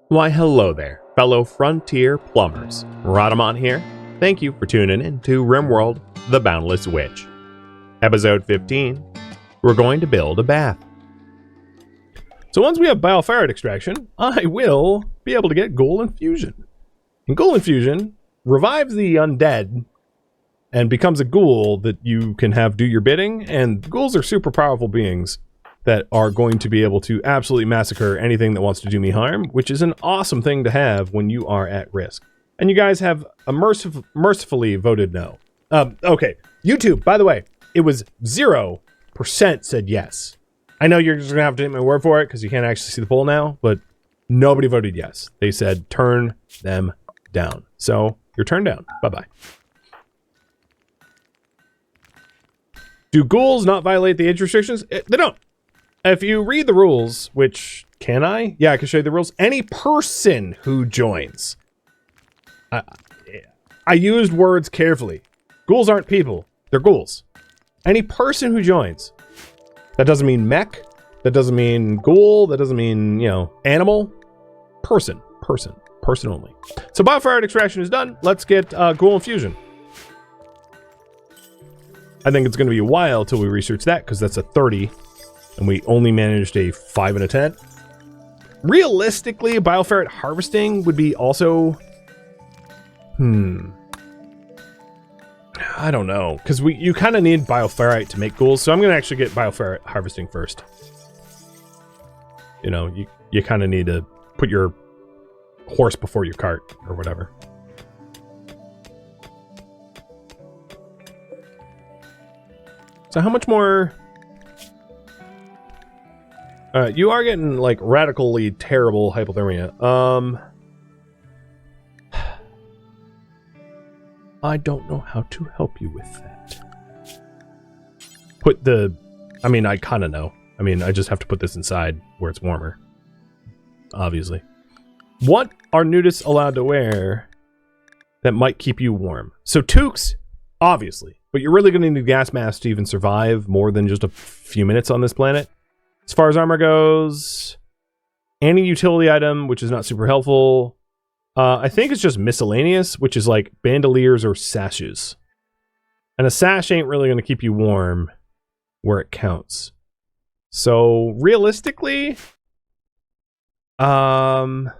Why hello there, fellow frontier plumbers. Rhadamant here. Thank you for tuning in to RimWorld, the Boundless Witch. Episode 15, we're going to build a bath. So once we have bioferrite extraction, I will be able to get ghoul infusion. And ghoul infusion revives the undead and becomes a ghoul that you can have do your bidding, and ghouls are super powerful beings that are going to be able to absolutely massacre anything that wants to do me harm, which is an awesome thing to have when you are at risk. And you guys have a mercifully voted no. Okay, YouTube, by the way, it was 0% said yes. I know you're just gonna have to take my word for it because you can't actually see the poll now, but nobody voted yes. They said turn them down. So you're turned down. Bye-bye. Do ghouls not violate the age restrictions? They don't. If you read the rules, which, can I? Yeah, I can show you the rules. Any person who joins. I used words carefully. Ghouls aren't people. They're ghouls. Any person who joins. That doesn't mean mech. That doesn't mean ghoul. That doesn't mean, you know, animal. Person. Person only. So bioferrite extraction is done. Let's get ghoul infusion. I think it's going to be a while till we research that because that's a 30. And we only managed a 5 and a 10. Realistically, bioferrite harvesting would be also... I don't know. Because you kind of need bioferrite to make ghouls. So I'm going to actually get bioferrite harvesting first. You know, you kind of need to put your horse before your cart or whatever. So how much more... you are getting, like, radically terrible hypothermia. I don't know how to help you with that. I mean, I kind of know. I mean, I just have to put this inside where it's warmer. Obviously. What are nudists allowed to wear that might keep you warm? So toques, obviously. But you're really going to need gas masks to even survive more than just a few minutes on this planet. As far as armor goes, any utility item, which is not super helpful. I think it's just miscellaneous, which is like bandoliers or sashes. And a sash ain't really going to keep you warm where it counts. So realistically, I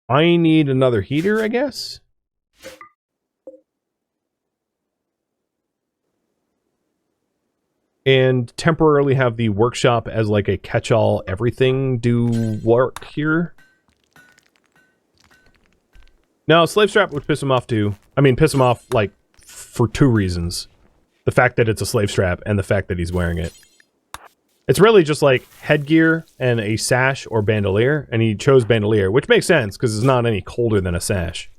need another heater, I guess. And temporarily have the workshop as like a catch-all everything do work here. No, slave strap would piss him off too. I mean, piss him off like for 2 reasons. The fact that it's a slave strap and the fact that he's wearing it. It's really just like headgear and a sash or bandolier, and he chose bandolier, which makes sense because it's not any colder than a sash.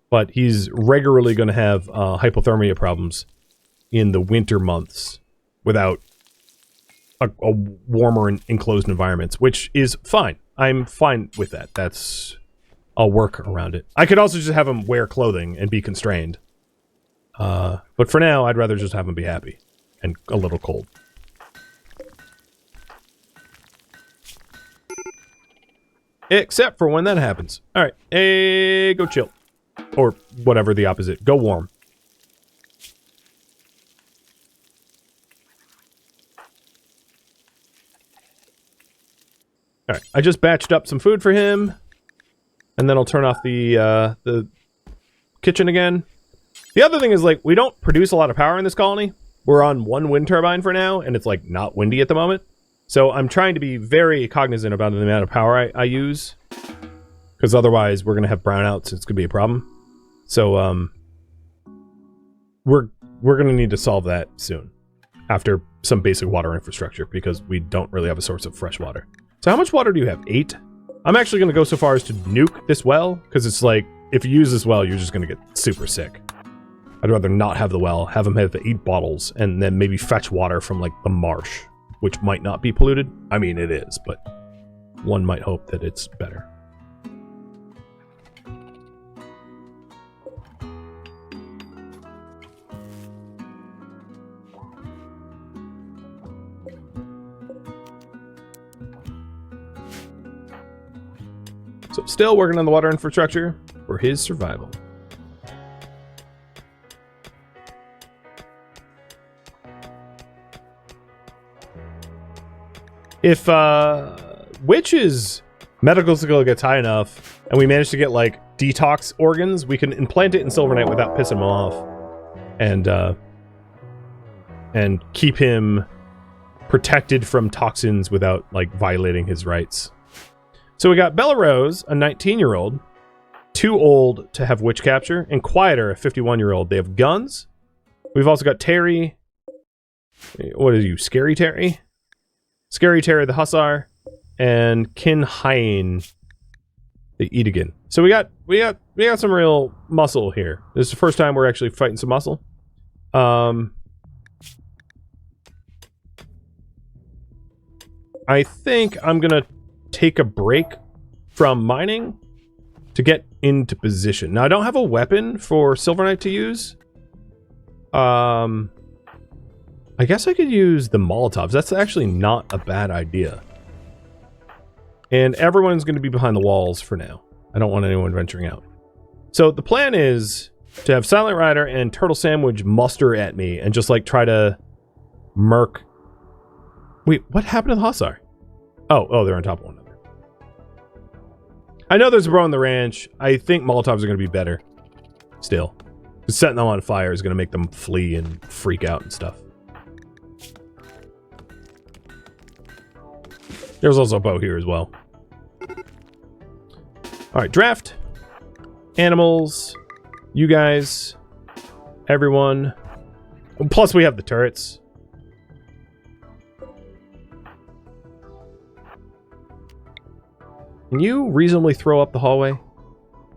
But he's regularly going to have hypothermia problems in the winter months without a warmer and enclosed environments, which is fine. I'm fine with that. I'll work around it. I could also just have him wear clothing and be constrained. But for now, I'd rather just have him be happy and a little cold. Except for when that happens. All right, hey, go chill. Or whatever the opposite. Go warm. Alright, I just batched up some food for him. And then I'll turn off the kitchen again. The other thing is, like, we don't produce a lot of power in this colony. We're on 1 wind turbine for now, and it's, like, not windy at the moment. So I'm trying to be very cognizant about the amount of power I use. Because otherwise, we're going to have brownouts. It's going to be a problem. So, we're going to need to solve that soon. After some basic water infrastructure, because we don't really have a source of fresh water. So how much water do you have? 8? I'm actually going to go so far as to nuke this well, because it's like, if you use this well, you're just going to get super sick. I'd rather not have the well, have them have the 8 bottles, and then maybe fetch water from, like, the marsh, which might not be polluted. I mean, it is, but one might hope that it's better. So still working on the water infrastructure for his survival. If Witch's medical skill gets high enough and we manage to get like detox organs, we can implant it in Silver Knight without pissing him off, and keep him protected from toxins without like violating his rights. So we got Bella Rose, a 19-year-old, too old to have witch capture, and Quieter, a 51-year-old. They have guns. We've also got Terry. What are you, Scary Terry? Scary Terry the Hussar, and Kin Hien the Edegan. So we got some real muscle here. This is the first time we're actually fighting some muscle. I think I'm gonna take a break from mining to get into position. Now I don't have a weapon for Silver Knight to use. I guess I could use the Molotovs. That's actually not a bad idea. And everyone's going to be behind the walls for now. I don't want anyone venturing out. So the plan is to have Silent Rider and Turtle Sandwich muster at me and just like try to murk. Wait, what happened to the Hussar? Oh, they're on top of one another. I know there's a bro on the ranch. I think Molotovs are going to be better. Still. Setting them on fire is going to make them flee and freak out and stuff. There's also a bow here as well. Alright, draft. Animals. You guys. Everyone. Plus we have the turrets. Can you reasonably throw up the hallway?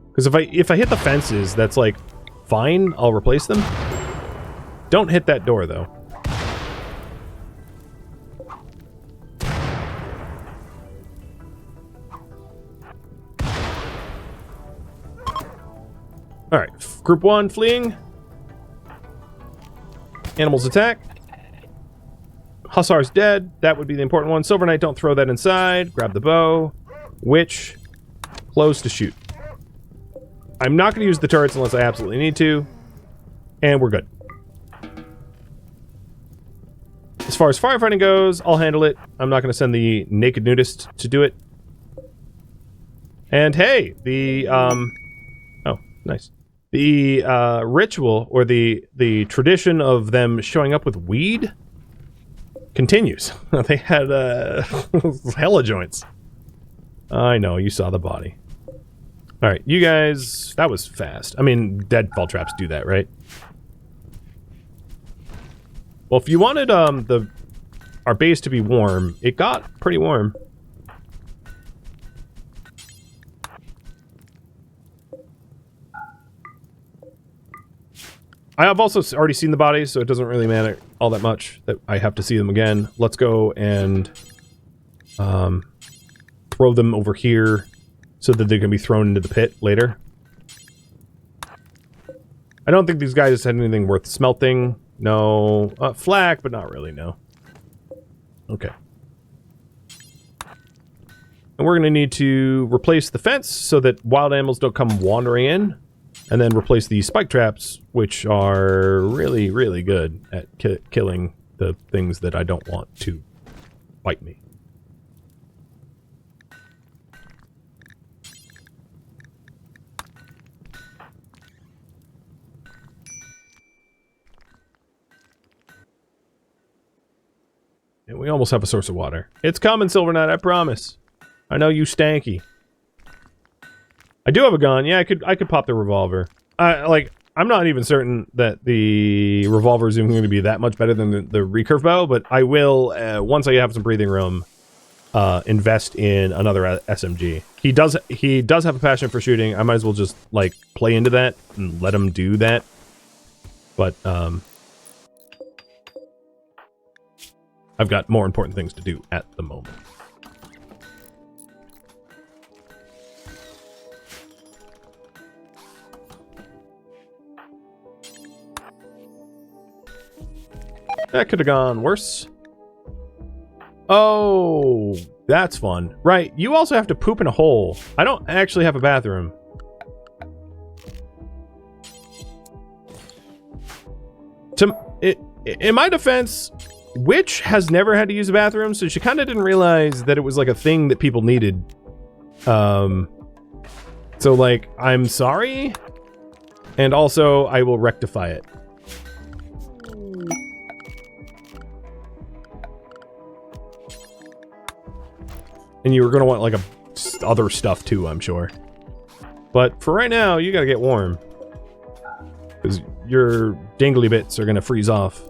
Because if I hit the fences, that's like fine, I'll replace them. Don't hit that door though. Alright, group 1 fleeing. Animals attack. Hussar's dead. That would be the important one. Silver Knight, don't throw that inside. Grab the bow. Witch. Close to shoot. I'm not going to use the turrets unless I absolutely need to. And we're good. As far as firefighting goes, I'll handle it. I'm not going to send the naked nudist to do it. And hey, the, oh, nice. The ritual, or the tradition of them showing up with weed continues. They had hella joints. I know, you saw the body. Alright, you guys, that was fast. I mean, deadfall traps do that, right? Well, if you wanted our base to be warm, it got pretty warm. I have also already seen the bodies, so it doesn't really matter all that much that I have to see them again. Let's go and throw them over here so that they can be thrown into the pit later. I don't think these guys had anything worth smelting. No. Flak, but not really, no. Okay. And we're going to need to replace the fence so that wild animals don't come wandering in. And then replace the spike traps, which are really, really good at killing the things that I don't want to bite me. And we almost have a source of water. It's coming, Silver Knight, I promise. I know you stanky. I do have a gun. Yeah, I could pop the revolver. I'm not even certain that the revolver is even going to be that much better than the recurve bow, but I will, once I have some breathing room, invest in another SMG. He does have a passion for shooting. I might as well just, like, play into that and let him do that. But, I've got more important things to do at the moment. That could have gone worse. Oh, That's fun. Right, you also have to poop in a hole. I don't actually have a bathroom. In my defense, Witch has never had to use a bathroom, so she kind of didn't realize that it was like a thing that people needed. So like, I'm sorry, and also I will rectify it. And you were gonna want like other stuff too, I'm sure. But for right now, you gotta get warm, because your dingly bits are gonna freeze off.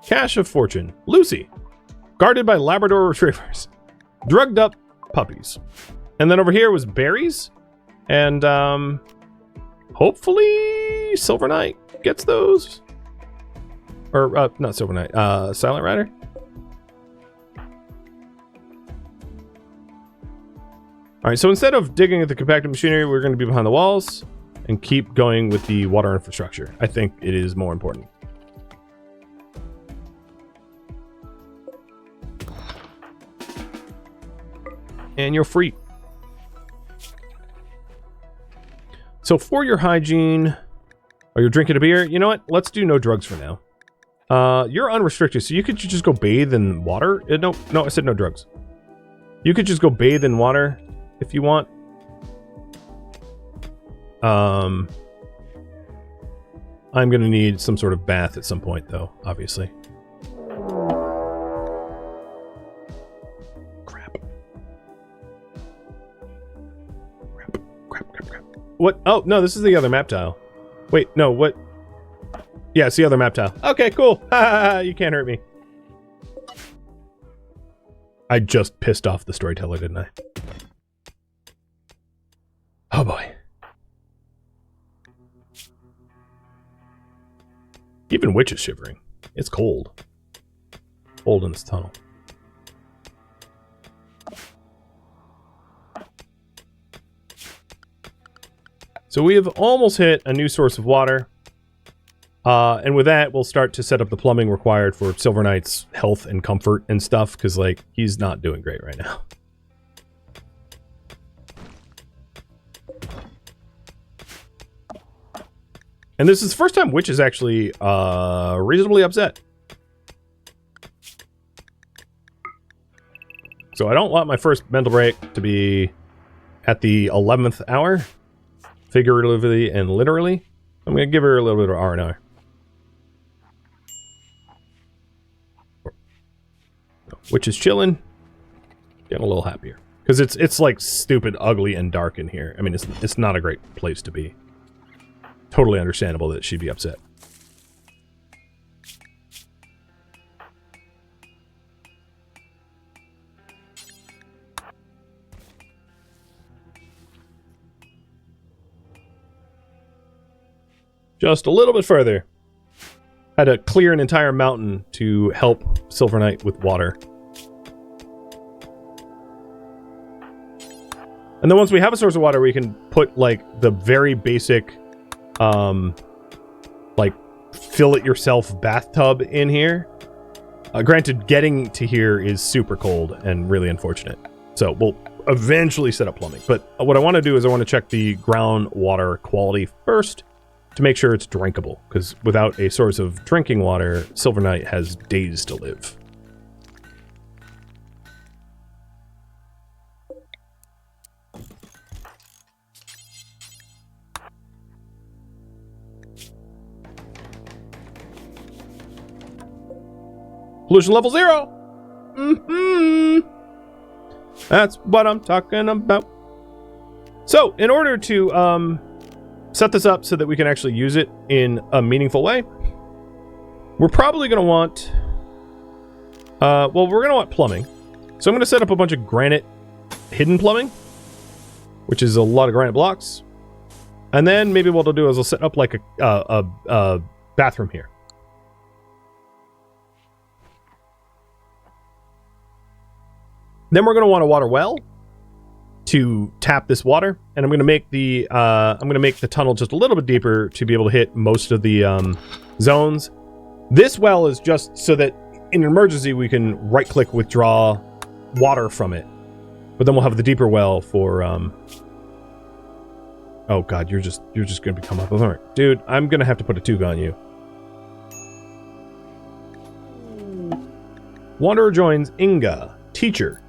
Cache of Fortune. Lucy. Guarded by Labrador Retrievers. Drugged up puppies. And then over here was berries. And, hopefully Silver Knight gets those. Or, not Silver Knight. Silent Rider. Alright, so instead of digging at the compacted machinery, we're going to be behind the walls and keep going with the water infrastructure. I think it is more important. And you're free. So for your hygiene, or you're drinking a beer, you know what? Let's do no drugs for now. You're unrestricted, so you could just go bathe in water. No, I said no drugs. You could just go bathe in water if you want. I'm gonna need some sort of bath at some point, though, obviously. What? Oh, no, this is the other map tile. Wait, no, what? Yeah, it's the other map tile. Okay, cool. You can't hurt me. I just pissed off the storyteller, didn't I? Oh, boy. Even Witch is shivering. It's cold. Cold in this tunnel. So we have almost hit a new source of water. And with that, we'll start to set up the plumbing required for Silver Knight's health and comfort and stuff, because, like, he's not doing great right now. And this is the first time Witch is actually reasonably upset. So I don't want my first mental break to be at the 11th hour. Figuratively and literally. I'm going to give her a little bit of R&R. Which is chilling. Getting a little happier. Because it's like stupid, ugly, and dark in here. I mean, it's not a great place to be. Totally understandable that she'd be upset. Just a little bit further. Had to clear an entire mountain to help Silver Knight with water. And then once we have a source of water, we can put, like, the very basic, like, fill-it-yourself bathtub in here. Granted, getting to here is super cold and really unfortunate. So we'll eventually set up plumbing. But what I want to do is I want to check the groundwater quality first, to make sure it's drinkable, because without a source of drinking water, Silver Knight has days to live. Pollution level 0! Mm-hmm. That's what I'm talking about. So, in order to, set this up so that we can actually use it in a meaningful way, we're probably going to want... well, we're going to want plumbing. So I'm going to set up a bunch of granite hidden plumbing, which is a lot of granite blocks. And then maybe what I'll do is I'll set up like a bathroom here. Then we're going to want a water well. to tap this water, and I'm going to make the tunnel just a little bit deeper to be able to hit most of the zones. This well is just so that in an emergency we can right-click withdraw water from it, but then we'll have the deeper well for oh god, you're just going to become up. All right, dude, I'm going to have to put a toque on you. Wanderer joins Inga. Teacher.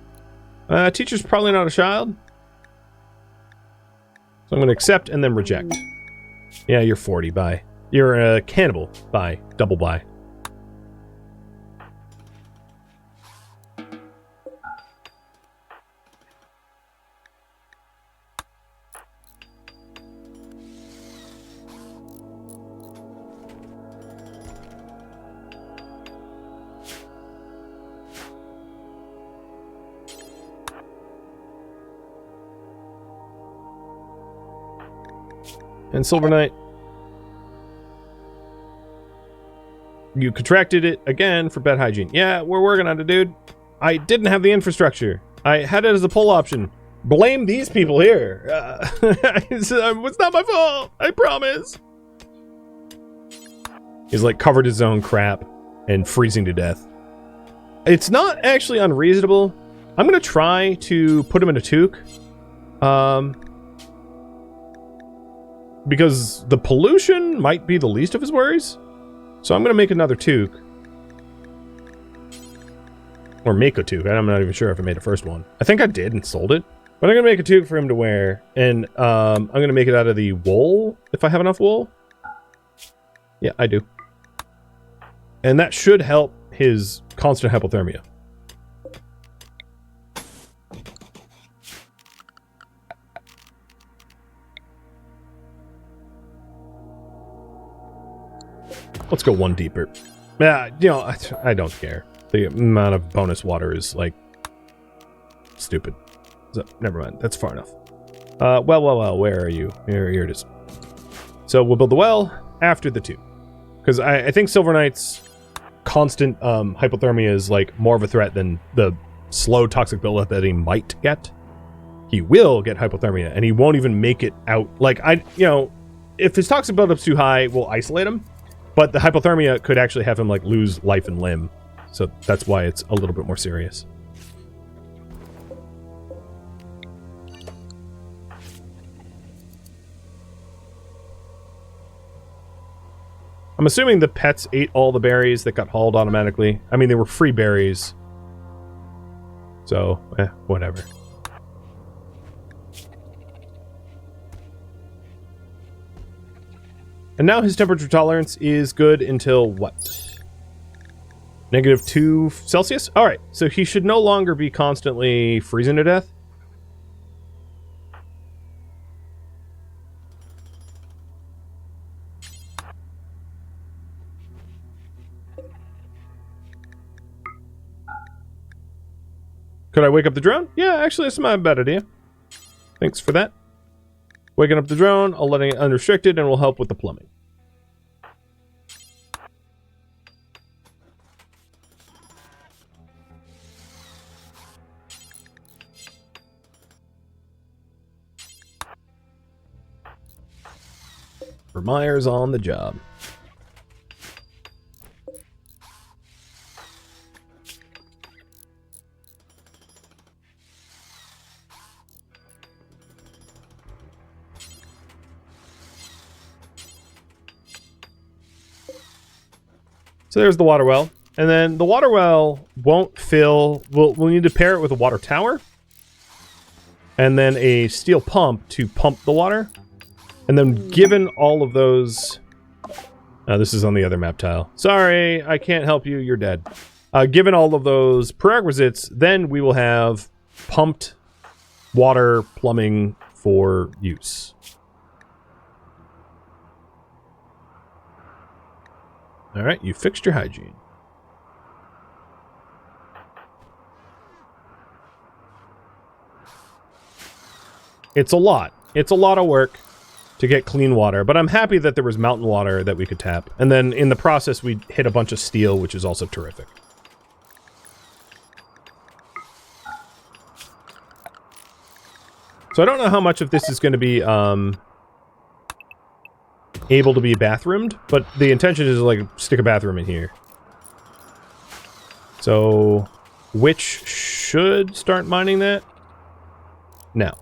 Teacher's probably not a child. So I'm going to accept and then reject. Yeah, you're 40. Bye. You're a cannibal. Bye. Double bye. And Silver Knight, you contracted it again for bad hygiene. Yeah, we're working on it, dude. I didn't have the infrastructure. I had it as a pull option. Blame these people here. It's not my fault. I promise. He's like covered his own crap and freezing to death. It's not actually unreasonable. I'm going to try to put him in a toque. Because the pollution might be the least of his worries. So I'm going to make another toque. Or make a toque. I'm not even sure if I made a first one. I think I did and sold it. But I'm going to make a toque for him to wear. And I'm going to make it out of the wool, if I have enough wool. Yeah, I do. And that should help his constant hypothermia. Let's go one deeper. Yeah, you know, I don't care. The amount of bonus water is, like, stupid. So, never mind. That's far enough. Well, where are you? Here it is. So we'll build the well after the two. Because I think Silver Knight's constant hypothermia is, like, more of a threat than the slow toxic buildup that he might get. He will get hypothermia, and he won't even make it out. Like, you know, if his toxic buildup's too high, we'll isolate him. But the hypothermia could actually have him, like, lose life and limb. So that's why it's a little bit more serious. I'm assuming the pets ate all the berries that got hauled automatically. I mean, they were free berries. So, whatever. And now his temperature tolerance is good until what? -2 Celsius? Alright, so he should no longer be constantly freezing to death. Could I wake up the drone? Yeah, actually, that's not a bad idea. Thanks for that. Waking up the drone, I'll letting it unrestricted, and will help with the plumbing. Vermeyer's on the job. So there's the water well. And then the water well won't fill. We'll need to pair it with a water tower. And then a steel pump to pump the water. And then given all of those... this is on the other map tile. Sorry, I can't help you. You're dead. Given all of those prerequisites, then we will have pumped water plumbing for use. Alright, you fixed your hygiene. It's a lot. It's a lot of work to get clean water, but I'm happy that there was mountain water that we could tap. And then in the process, we hit a bunch of steel, which is also terrific. So I don't know how much of this is going to be able to be bathroomed, but the intention is to, like, stick a bathroom in here. So, Witch should start mining that now.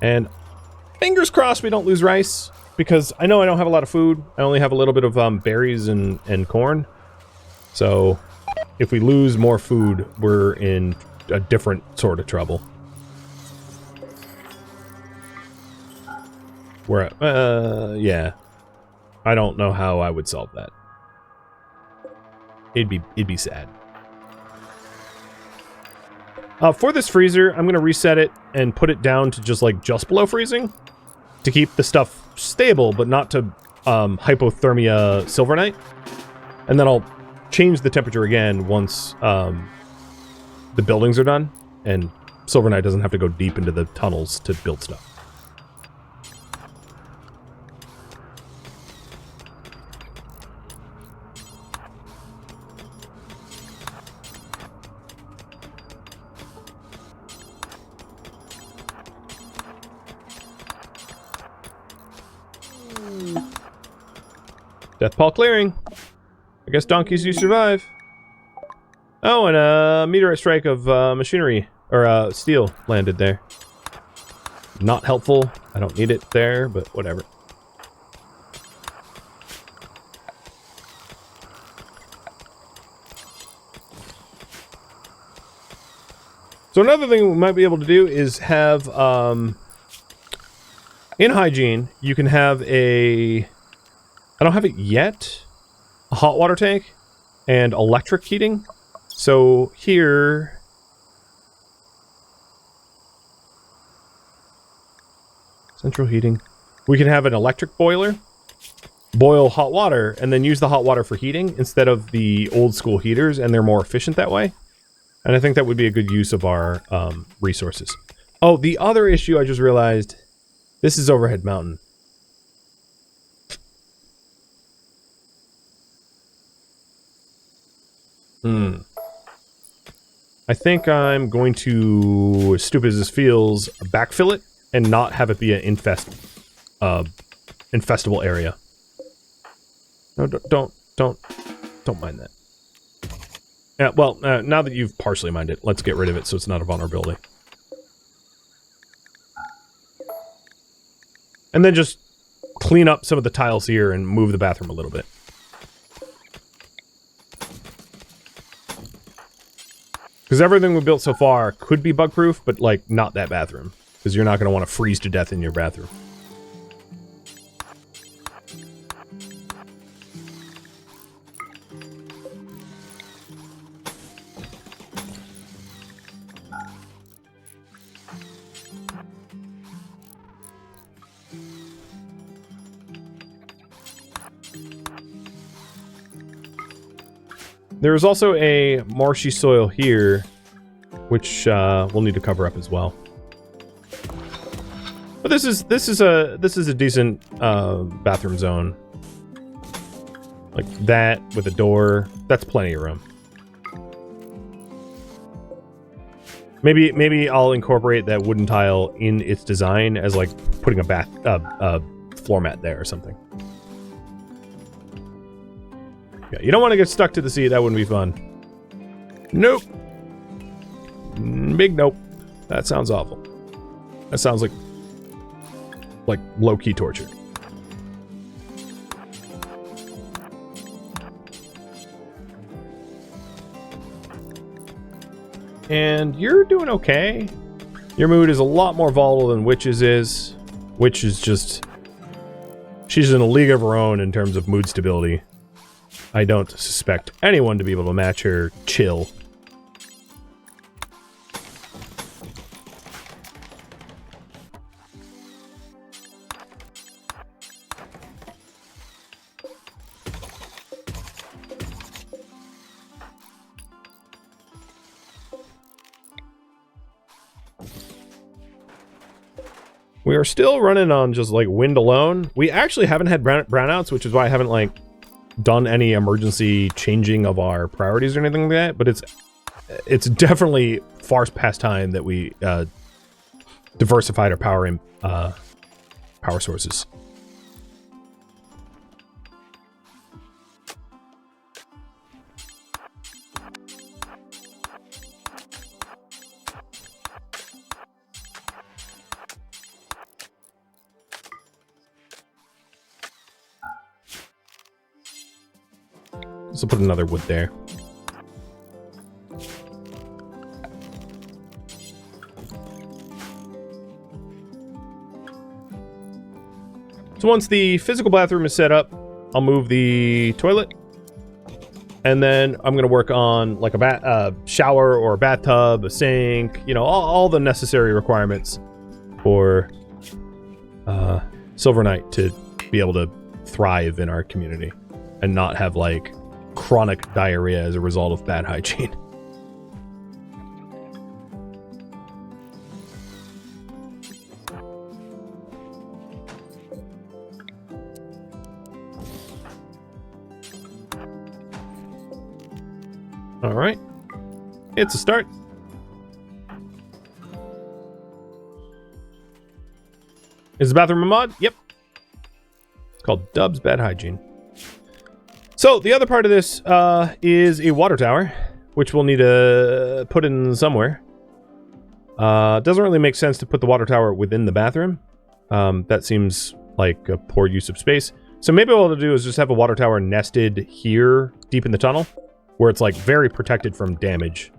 And fingers crossed we don't lose rice, because I know I don't have a lot of food. I only have a little bit of berries and corn. So if we lose more food, we're in a different sort of trouble. We're yeah. I don't know how I would solve that. It'd be sad. For this freezer, I'm gonna reset it and put it down to just below freezing to keep the stuff stable, but not to hypothermia silvernite. And then I'll change the temperature again once the buildings are done, and silvernite doesn't have to go deep into the tunnels to build stuff. Death Paul clearing. I guess donkeys you survive. Oh, and a meteorite strike of machinery, or steel landed there. Not helpful. I don't need it there, but whatever. So another thing we might be able to do is have, in hygiene, you can have a... I don't have it yet. A hot water tank and electric heating. So here... Central heating. We can have an electric boiler, boil hot water, and then use the hot water for heating instead of the old school heaters, and they're more efficient that way. And I think that would be a good use of our resources. Oh, the other issue I just realized, this is Overhead Mountain. I think I'm going to, as stupid as this feels, backfill it and not have it be an infestable area. No, don't mind that. Yeah, well, now that you've partially mined it, let's get rid of it so it's not a vulnerability. And then just clean up some of the tiles here and move the bathroom a little bit. Because everything we built so far could be bug-proof, but, like, not that bathroom. Because you're not going to want to freeze to death in your bathroom. There is also a marshy soil here, which we'll need to cover up as well. But this is a decent bathroom zone. Like that with a door. That's plenty of room. Maybe I'll incorporate that wooden tile in its design as like putting a floor mat there or something. Yeah, you don't want to get stuck to the sea. That wouldn't be fun. Nope. Big nope. That sounds awful. That sounds like low-key torture. And you're doing okay. Your mood is a lot more volatile than Witch's is. Witch is just... she's in a league of her own in terms of mood stability. I don't suspect anyone to be able to match her chill. We are still running on just like wind alone. We actually haven't had brownouts, which is why I haven't like done any emergency changing of our priorities or anything like that, but it's definitely far past time that we diversified our power sources. So put another wood there. So once the physical bathroom is set up, I'll move the toilet. And then I'm going to work on like a shower or a bathtub, a sink, you know, all the necessary requirements for Silver Knight to be able to thrive in our community and not have like chronic diarrhea as a result of bad hygiene. All right, it's a start. Is the bathroom a mod? Yep. It's called Dub's Bad Hygiene. So the other part of this is a water tower, which we'll need to put in somewhere. Doesn't really make sense to put the water tower within the bathroom. That seems like a poor use of space. So maybe what we'll do is just have a water tower nested here deep in the tunnel, where it's like very protected from damage.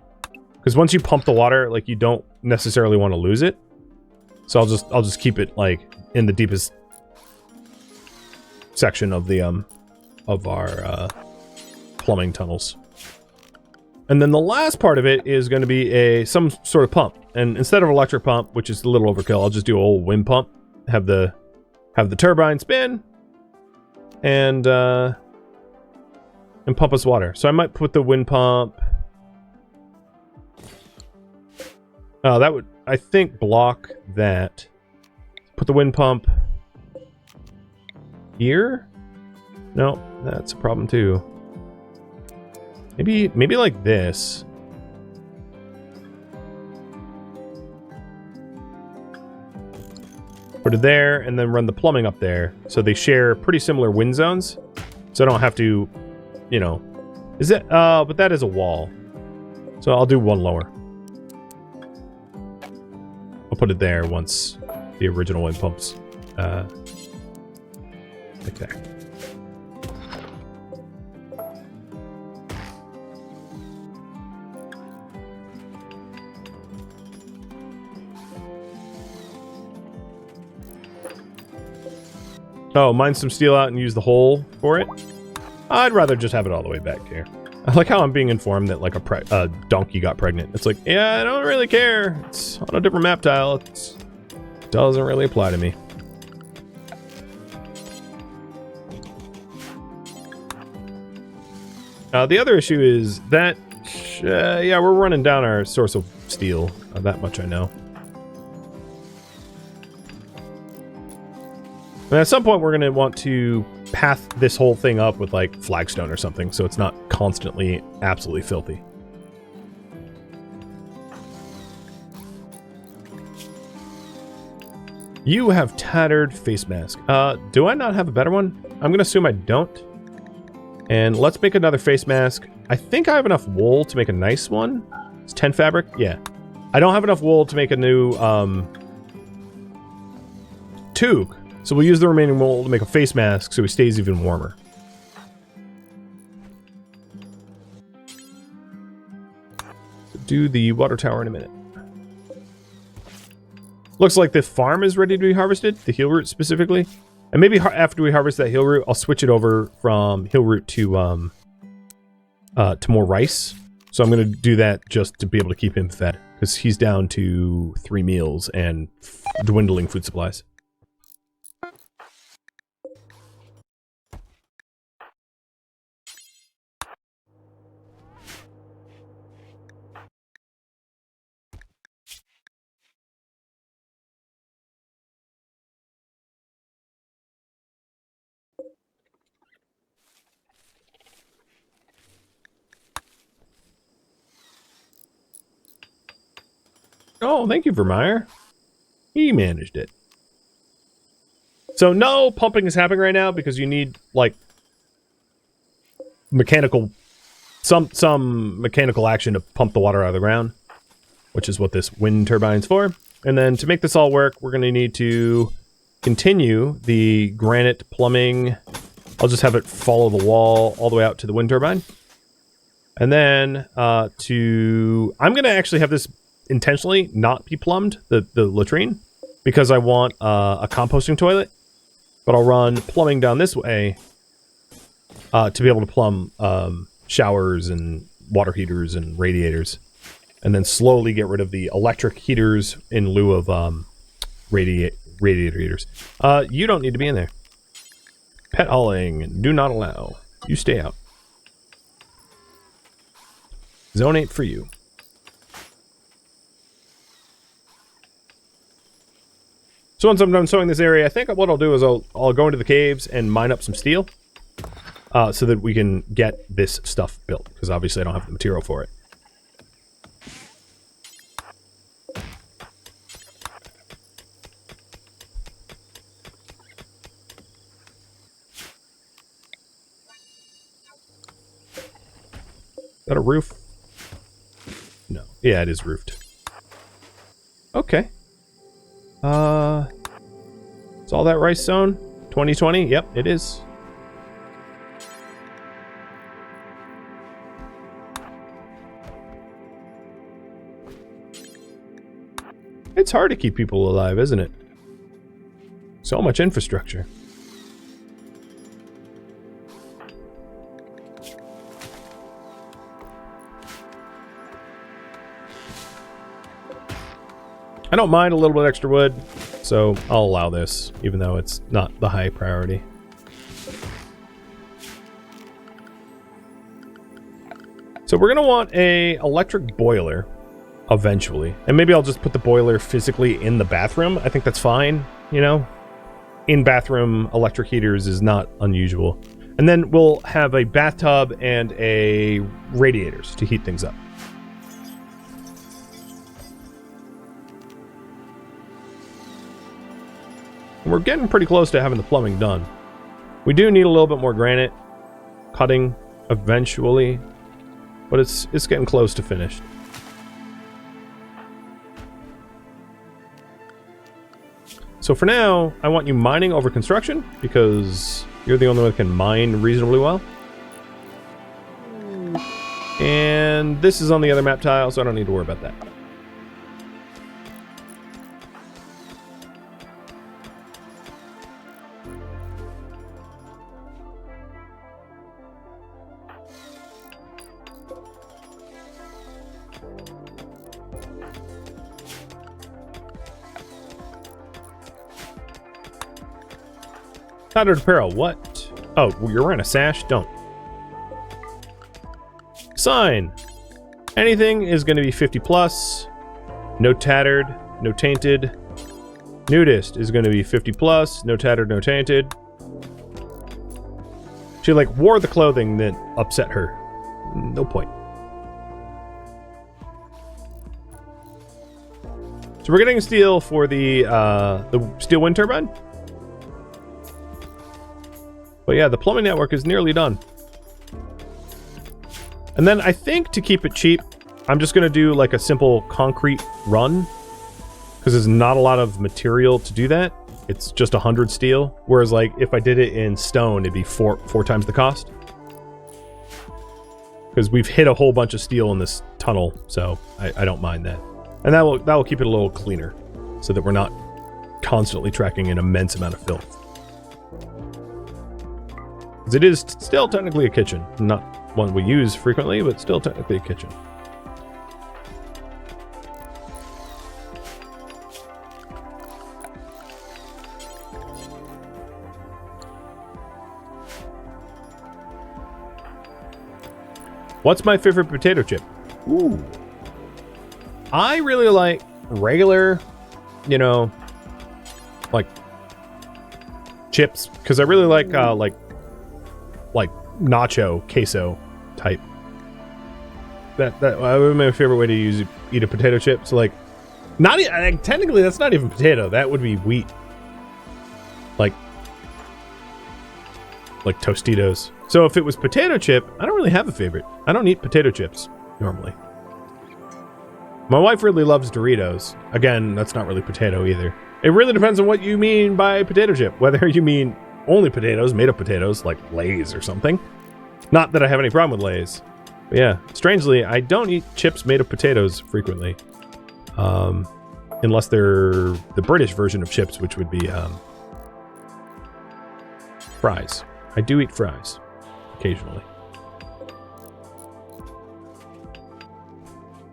Because once you pump the water, like you don't necessarily want to lose it. So I'll just keep it like in the deepest section of the of our plumbing tunnels. And then the last part of it is going to be some sort of pump. And instead of electric pump, which is a little overkill, I'll just do a whole wind pump. Have the turbine spin and pump us water. So I might put the wind pump. Oh, that would, I think, block that. Put the wind pump here? No, that's a problem too. Maybe like this. Put it there, and then run the plumbing up there. So they share pretty similar wind zones. So I don't have to, you know... Is it... but that is a wall. So I'll do one lower. I'll put it there once the original wind pumps. Like there. Oh, mine some steel out and use the hole for it? I'd rather just have it all the way back here. I like how I'm being informed that like a donkey got pregnant. It's like, yeah, I don't really care. It's on a different map tile. It doesn't really apply to me. The other issue is that, yeah, we're running down our source of steel. That much I know. And at some point, we're going to want to path this whole thing up with, like, flagstone or something, so it's not constantly absolutely filthy. You have tattered face mask. Do I not have a better one? I'm going to assume I don't. And let's make another face mask. I think I have enough wool to make a nice one. It's 10 fabric? Yeah. I don't have enough wool to make a new, toque. So we'll use the remaining wool to make a face mask so it stays even warmer. So do the water tower in a minute. Looks like the farm is ready to be harvested, the heel root specifically. And maybe after we harvest that heel root, I'll switch it over from heel root to more rice. So I'm going to do that just to be able to keep him fed, because he's down to 3 meals and dwindling food supplies. Oh, thank you, Vermeer. He managed it. So no pumping is happening right now because you need, like, mechanical... Some mechanical action to pump the water out of the ground, which is what this wind turbine's for. And then to make this all work, we're going to need to continue the granite plumbing. I'll just have it follow the wall all the way out to the wind turbine. And then I'm going to actually have this intentionally not be plumbed, the latrine, because I want a composting toilet. But I'll run plumbing down this way to be able to plumb showers and water heaters and radiators. And then slowly get rid of the electric heaters in lieu of radiator heaters. You don't need to be in there. Pet hauling, do not allow. You stay out. Zone 8 for you. So once I'm done sewing this area, I think what I'll do is I'll go into the caves and mine up some steel. So that we can get this stuff built. Because obviously I don't have the material for it. Is that a roof? No. Yeah, it is roofed. Okay. Is all that rice sown? 2020? Yep, it is. It's hard to keep people alive, isn't it? So much infrastructure. I don't mind a little bit extra wood, so I'll allow this, even though it's not the high priority. So we're going to want a electric boiler eventually. And maybe I'll just put the boiler physically in the bathroom. I think that's fine, you know? In bathroom, electric heaters is not unusual. And then we'll have a bathtub and a radiators to heat things up. And we're getting pretty close to having the plumbing done. We do need a little bit more granite cutting eventually, but it's getting close to finished. So for now, I want you mining over construction, because you're the only one that can mine reasonably well. And this is on the other map tile, so I don't need to worry about that. Tattered apparel, what? Oh, you're wearing a sash? Don't. Sign. Anything is going to be 50 plus. No tattered, no tainted. Nudist is going to be 50 plus. No tattered, no tainted. She, like, wore the clothing that upset her. No point. So we're getting steel for the steel wind turbine. But yeah, the plumbing network is nearly done. And then I think to keep it cheap, I'm just going to do like a simple concrete run. Because there's not a lot of material to do that. It's just 100 steel. Whereas like if I did it in stone, it'd be four times the cost. Because we've hit a whole bunch of steel in this tunnel, so I don't mind that. And that will keep it a little cleaner. So that we're not constantly tracking an immense amount of filth. It is still technically a kitchen. Not one we use frequently, but still technically a kitchen. What's my favorite potato chip? Ooh. I really like regular, you know, like chips, because I really like nacho queso type. That would be my favorite way to eat a potato chip. So like Not technically, that's not even potato. That would be wheat. Like Tostitos. So if it was potato chip, I don't really have a favorite. I don't eat potato chips normally. My wife really loves Doritos. Again, that's not really potato either. It really depends on what you mean by potato chip. Whether you mean only potatoes, made of potatoes, like Lay's or something. Not that I have any problem with Lay's. But yeah, strangely, I don't eat chips made of potatoes frequently. Unless they're the British version of chips, which would be fries. I do eat fries occasionally.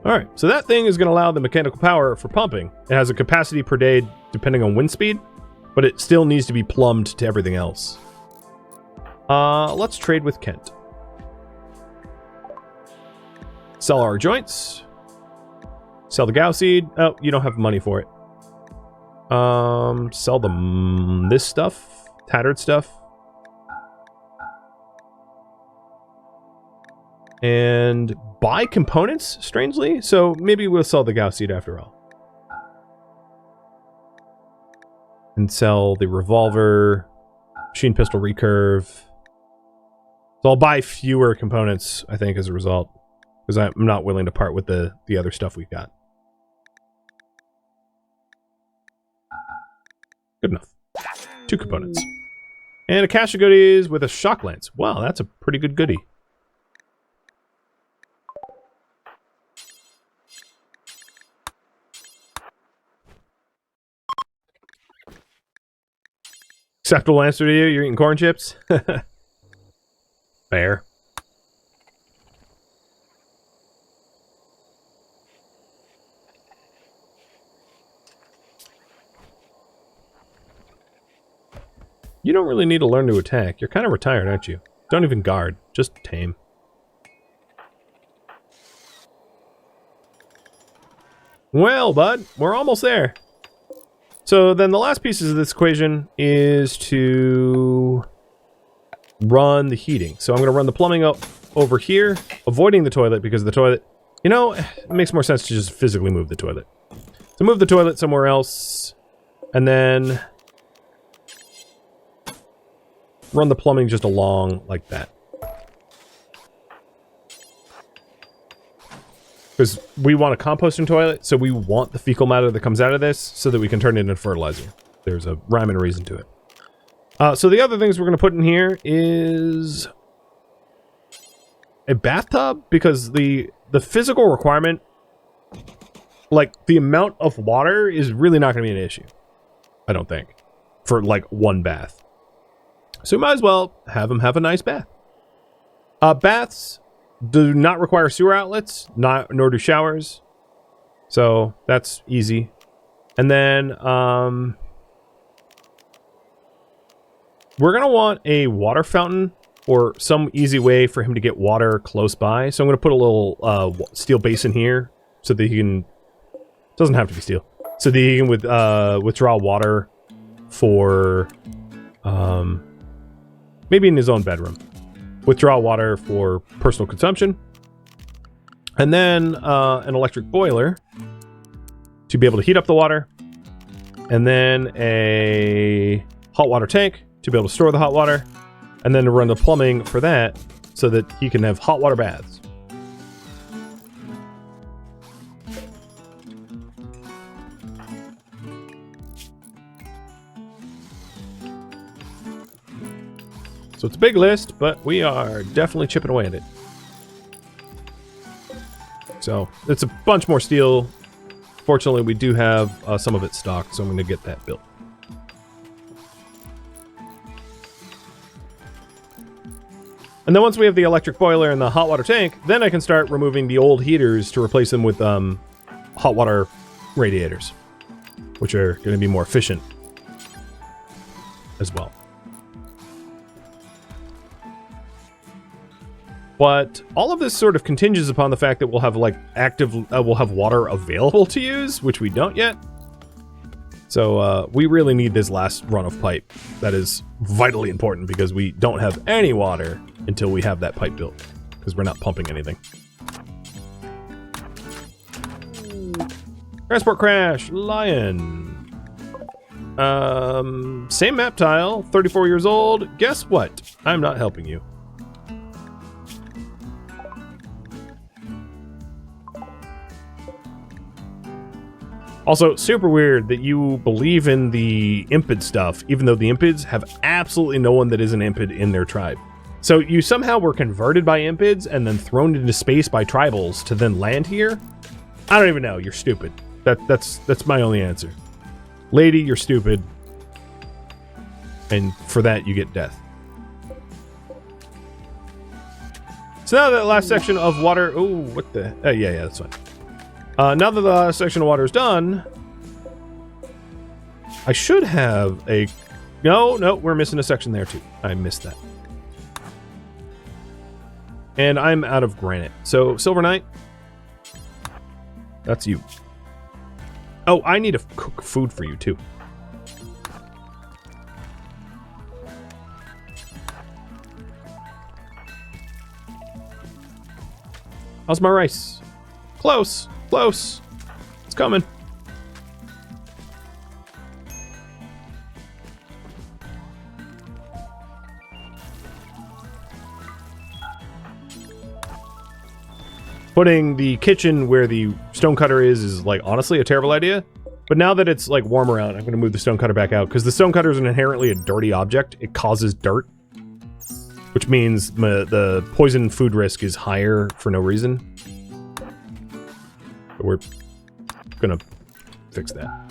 Alright, so that thing is going to allow the mechanical power for pumping. It has a capacity per day depending on wind speed, but it still needs to be plumbed to everything else. Let's trade with Kent. Sell our joints. Sell the Gao seed. Oh, you don't have money for it. Sell this stuff. Tattered stuff. And buy components, strangely. So maybe we'll sell the Gao seed after all. And sell the revolver, machine pistol recurve. So I'll buy fewer components, I think, as a result. Because I'm not willing to part with the other stuff we've got. Good enough. 2 components. And a cache of goodies with a shock lance. Wow, that's a pretty good goodie. Acceptable answer to you? You're eating corn chips? Fair. You don't really need to learn to attack. You're kind of retired, aren't you? Don't even guard. Just tame. Well, bud, we're almost there. So then the last pieces of this equation is to run the heating. So I'm going to run the plumbing up over here, avoiding the toilet because the toilet, you know, it makes more sense to just physically move the toilet. So move the toilet somewhere else, and then run the plumbing just along like that. Because we want a composting toilet, so we want the fecal matter that comes out of this so that we can turn it into fertilizer. There's a rhyme and a reason to it. So the other things we're going to put in here is a bathtub, because the physical requirement, like the amount of water, is really not going to be an issue. I don't think. For like one bath. So we might as well have them have a nice bath. Baths do not require sewer outlets, nor do showers. So that's easy. And then we're going to want a water fountain or some easy way for him to get water close by. So I'm going to put a little steel basin here so that he can... Doesn't have to be steel. So that he can withdraw water for... maybe in his own bedroom. Withdraw water for personal consumption. And then an electric boiler to be able to heat up the water. And then a hot water tank to be able to store the hot water. And then to run the plumbing for that so that he can have hot water baths. So it's a big list, but we are definitely chipping away at it. So it's a bunch more steel. Fortunately, we do have some of it stocked, so I'm going to get that built. And then once we have the electric boiler and the hot water tank, then I can start removing the old heaters to replace them with hot water radiators, which are going to be more efficient as well. But all of this sort of contingents upon the fact that we'll have like we'll have water available to use, which we don't yet. So we really need this last run of pipe. That is vitally important because we don't have any water until we have that pipe built, because we're not pumping anything. Transport crash. Lion. Same map tile. 34 years old. Guess what? I'm not helping you. Also, super weird that you believe in the Impid stuff, even though the Impids have absolutely no one that is an Impid in their tribe. So you somehow were converted by Impids and then thrown into space by tribals to then land here? I don't even know. You're stupid. That's my only answer. Lady, you're stupid. And for that, you get death. So now that last section of water... Oh, what the... yeah, that's fine. Now that the last section of water is done, I should have a... No, we're missing a section there too. I missed that. And I'm out of granite. So, Silver Knight, that's you. Oh, I need to cook food for you too. How's my rice? Close. Close. It's coming. Putting the kitchen where the stonecutter is like honestly a terrible idea. But now that it's like warmer out, I'm going to move the stonecutter back out because the stonecutter is inherently a dirty object. It causes dirt, which means the poison food risk is higher for no reason. But we're gonna fix that.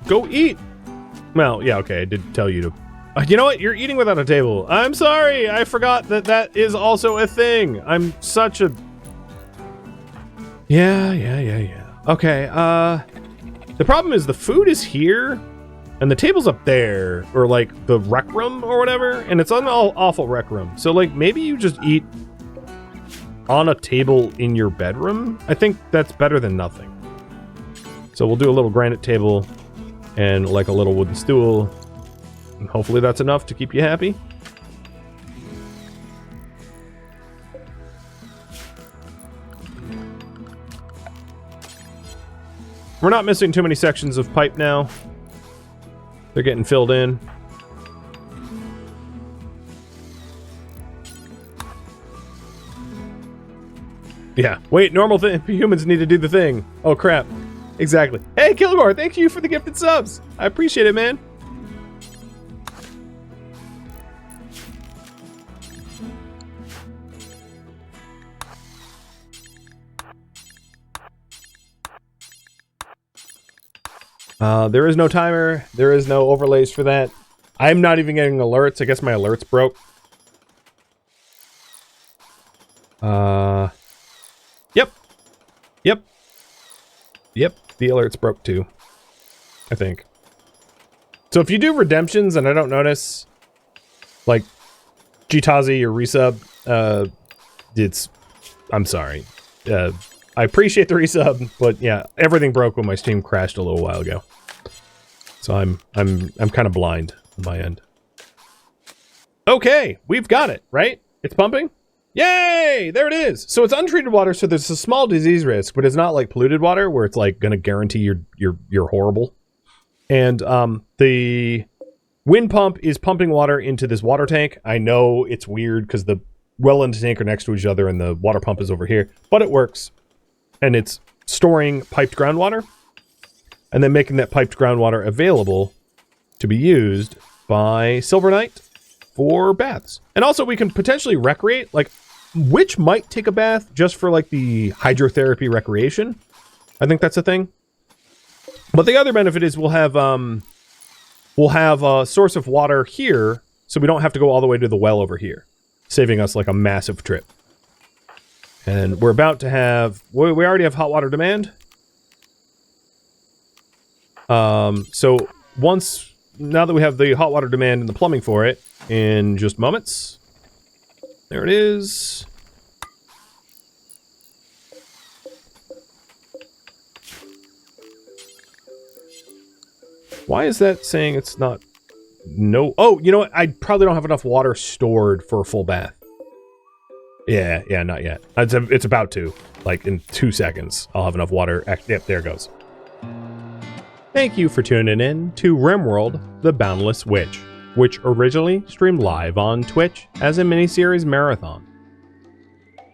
Go eat! Well, yeah, okay, I did tell you to... you know what? You're eating without a table. I'm sorry! I forgot that that is also a thing! I'm such a... Yeah. Okay, the problem is the food is here, and the table's up there, or like the rec room or whatever, and it's an awful rec room. So like, maybe you just eat on a table in your bedroom? I think that's better than nothing. So we'll do a little granite table, and like a little wooden stool. And hopefully that's enough to keep you happy. We're not missing too many sections of pipe now. They're getting filled in. Yeah, wait, normal thing. Humans need to do the thing. Oh crap. Exactly. Hey, Kilgore, thank you for the gifted subs. I appreciate it, man. There is no timer. There is no overlays for that. I'm not even getting alerts. I guess my alerts broke. Yep. The alerts broke too, I think. So if you do redemptions and I don't notice, like Gitazi or resub, I'm sorry. I appreciate the resub, but yeah, everything broke when my stream crashed a little while ago. So I'm kind of blind on my end. Okay, we've got it, right? It's pumping? Yay! There it is! So it's untreated water, so there's a small disease risk, but it's not like polluted water where it's like gonna guarantee you're horrible. And the wind pump is pumping water into this water tank. I know it's weird because the well and the tank are next to each other and the water pump is over here, but it works. And it's storing piped groundwater and then making that piped groundwater available to be used by Silver Knight for baths. And also we can potentially recreate, like, Witch might take a bath just for like the hydrotherapy recreation. I think that's a thing. But the other benefit is we'll have a source of water here, so we don't have to go all the way to the well over here, saving us like a massive trip. And we're about to have, we already have hot water demand. So now that we have the hot water demand and the plumbing for it, in just moments. There it is. Why is that saying it's not? No. Oh, you know what? I probably don't have enough water stored for a full bath. Yeah, not yet. It's about to. Like in 2 seconds, I'll have enough water. Yep, there it goes. Thank you for tuning in to RimWorld, The Boundless Witch, which originally streamed live on Twitch as a miniseries marathon.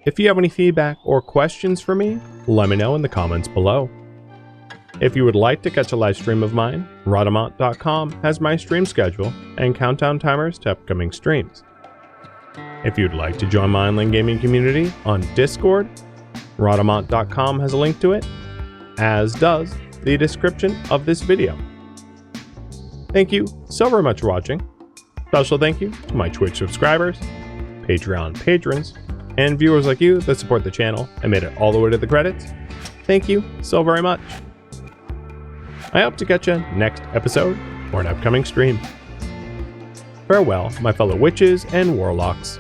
If you have any feedback or questions for me, let me know in the comments below. If you would like to catch a live stream of mine, Rhadamant.com has my stream schedule and countdown timers to upcoming streams. If you'd like to join my online gaming community on Discord, Rhadamant.com has a link to it, as does the description of this video. Thank you so very much for watching. Special thank you to my Twitch subscribers, Patreon patrons, and viewers like you that support the channel and made it all the way to the credits. Thank you so very much. I hope to catch you next episode or an upcoming stream. Farewell, my fellow witches and warlocks.